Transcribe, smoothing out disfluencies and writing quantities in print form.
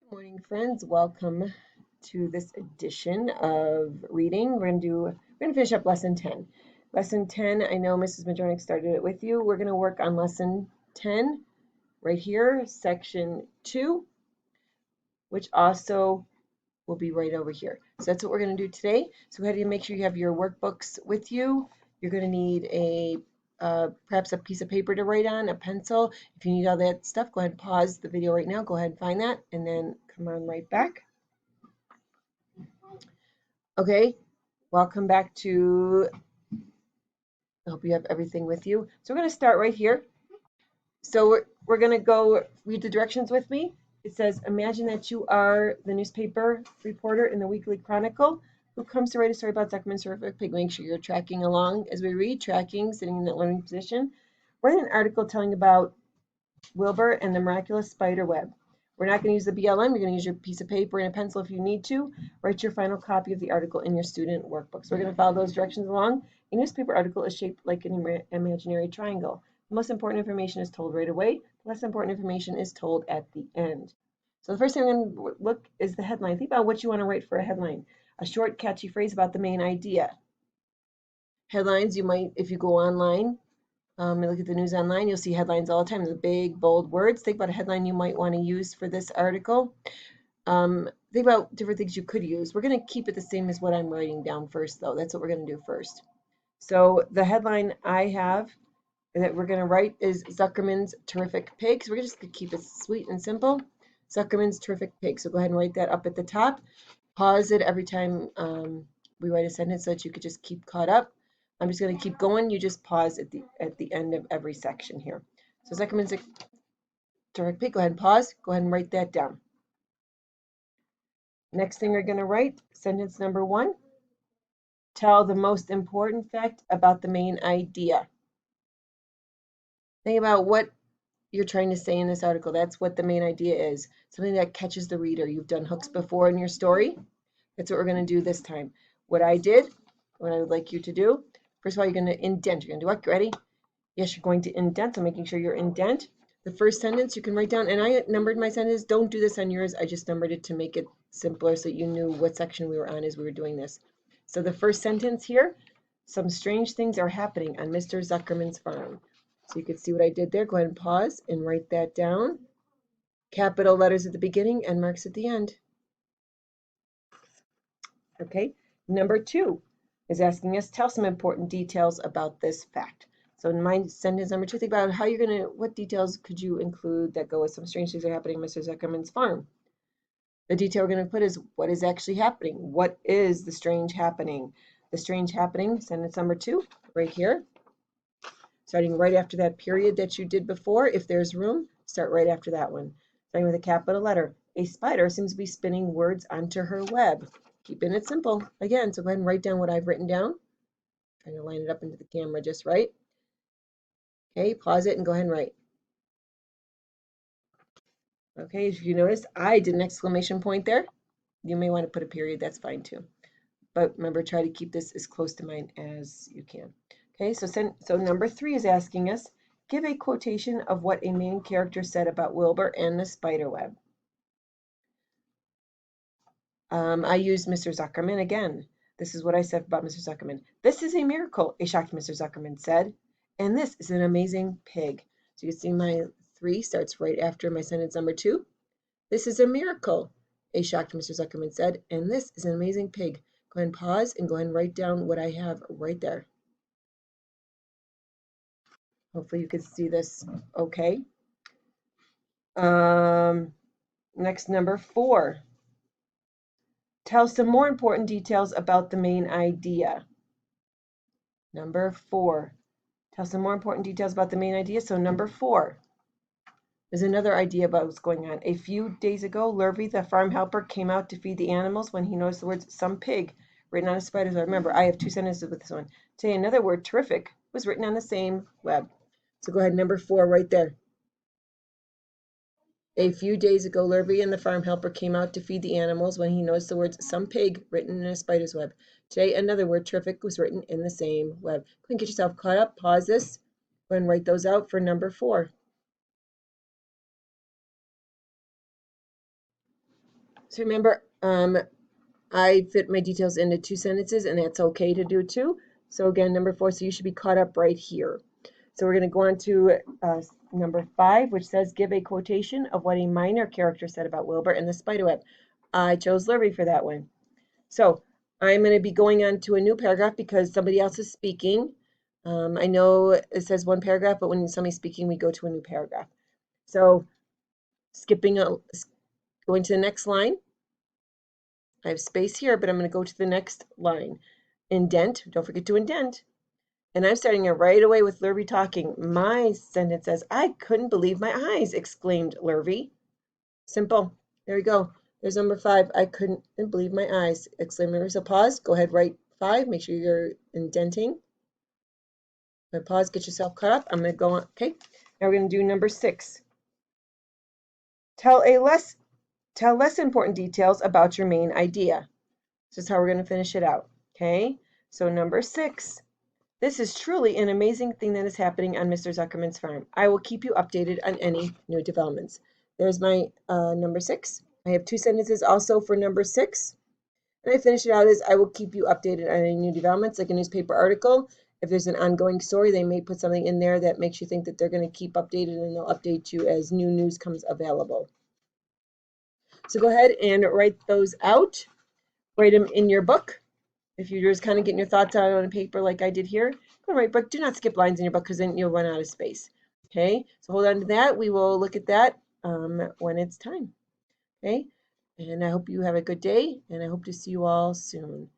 Good morning, friends. Welcome to this edition of reading. We're gonna finish up lesson 10. Lesson 10, I know Mrs. Majornik started it with you. We're gonna work on lesson 10 right here, section 2, which also will be right over here. So that's what we're gonna do today. So go ahead and make sure you have your workbooks with you. You're gonna need perhaps a piece of paper to write on, a pencil. If you need all that stuff, go ahead and pause the video right now. Go ahead and find that and then come on right back. Okay, welcome back to, I hope you have everything with you. So we're going to start right here. So we're going to go read the directions with me. It says, imagine that you are the newspaper reporter in the Weekly Chronicle who comes to write a story about Zuckerman's Terrific Pig. Make sure you're tracking along as we read, tracking, sitting in that learning position. Write an article telling about Wilbur and the miraculous spider web. We're not going to use the BLM. You're going to use your piece of paper and a pencil if you need to. Write your final copy of the article in your student workbook. So we're going to follow those directions along. A newspaper article is shaped like an imaginary triangle. The most important information is told right away. The less important information is told at the end. So the first thing we're going to look is the headline. Think about what you want to write for a headline. A short, catchy phrase about the main idea. Headlines, you might, if you go online, and look at the news online, you'll see headlines all the time, the big, bold words. Think about a headline you might want to use for this article. Think about different things you could use. We're going to keep it the same as what I'm writing down first, though. That's what we're going to do first. So the headline I have that we're going to write is Zuckerman's Terrific Pig. So we're just going to keep it sweet and simple. Zuckerman's Terrific Pig. So go ahead and write that up at the top. Pause it every time we write a sentence so that you could just keep caught up. I'm just going to keep going. You just pause at the end of every section here. So Zuckerman's Terrific Pig. Go ahead and pause. Go ahead and write that down. Next thing we're going to write, sentence number 1. Tell the most important fact about the main idea. Think about what you're trying to say in this article. That's what the main idea is. Something that catches the reader. You've done hooks before in your story. That's what we're going to do this time. What I would like you to do, first of all, you're going to indent. You're going to do what? Get ready? Yes, you're going to indent. So making sure you're indent. The first sentence you can write down, and I numbered my sentence. Don't do this on yours. I just numbered it to make it simpler so you knew what section we were on as we were doing this. So the first sentence here, some strange things are happening on Mr. Zuckerman's farm. So you can see what I did there. Go ahead and pause and write that down. Capital letters at the beginning and marks at the end. Okay, number 2 is asking us, tell some important details about this fact. So in my sentence number 2, think about how you're going to, what details could you include that go with some strange things are happening at Mr. Zuckerman's farm? The detail we're going to put is what is actually happening. What is the strange happening? The strange happening, sentence number 2, right here. Starting right after that period that you did before. If there's room, start right after that one. Starting with a capital letter. A spider seems to be spinning words onto her web. Keeping it simple. Again, so go ahead and write down what I've written down. Trying to line it up into the camera just right. Okay, pause it and go ahead and write. Okay, if you notice, I did an exclamation point there. You may want to put a period, that's fine too. But remember, try to keep this as close to mine as you can. Okay, so number 3 is asking us, give a quotation of what a main character said about Wilbur and the spider web. I used Mr. Zuckerman again. This is what I said about Mr. Zuckerman. This is a miracle, a shocked Mr. Zuckerman said. And this is an amazing pig. So you can see my 3 starts right after my sentence number 2. This is a miracle, a shocked Mr. Zuckerman said. And this is an amazing pig. Go ahead and pause and go ahead and write down what I have right there. Hopefully you can see this okay. Next, number 4. Tell some more important details about the main idea. Number 4. Tell some more important details about the main idea. So number 4. There's another idea about what's going on. A few days ago, Lurvy, the farm helper, came out to feed the animals when he noticed the words "some pig" written on a spider's web. Remember, I have 2 sentences with this one. Today, another word, terrific, was written on the same web. So go ahead, number 4 right there. A few days ago, Lurvy and the farm helper came out to feed the animals when he noticed the words "some pig" written in a spider's web. Today, another word, terrific, was written in the same web. Go and get yourself caught up. Pause this. Go and write those out for number 4. So remember, I fit my details into 2 sentences, and that's okay to do too. So again, number 4, so you should be caught up right here. So we're going to go on to number 5, which says, give a quotation of what a minor character said about Wilbur in the spiderweb. I chose Lurvy for that one. So I'm going to be going on to a new paragraph because somebody else is speaking. I know it says one paragraph, but when somebody's speaking, we go to a new paragraph. So going to the next line. I have space here, but I'm going to go to the next line. Indent, don't forget to indent. And I'm starting it right away with Lurvy talking. My sentence says, I couldn't believe my eyes, exclaimed Lurvy. Simple. There we go. There's number 5. I couldn't believe my eyes, exclaimed Lurvy. So pause, go ahead, write 5. Make sure you're indenting. Pause, get yourself caught up. I'm going to go on. Okay, now we're going to do number 6. Tell less important details about your main idea. This is how we're going to finish it out. Okay, so number 6. This is truly an amazing thing that is happening on Mr. Zuckerman's farm. I will keep you updated on any new developments. There's my number 6. I have 2 sentences also for number 6. And I finish it out as I will keep you updated on any new developments, like a newspaper article. If there's an ongoing story, they may put something in there that makes you think that they're going to keep updated, and they'll update you as new news comes available. So go ahead and write those out. Write them in your book. If you're just kind of getting your thoughts out on a paper like I did here, go write, but do not skip lines in your book because then you'll run out of space. Okay, so hold on to that. We will look at that when it's time. Okay, and I hope you have a good day, and I hope to see you all soon.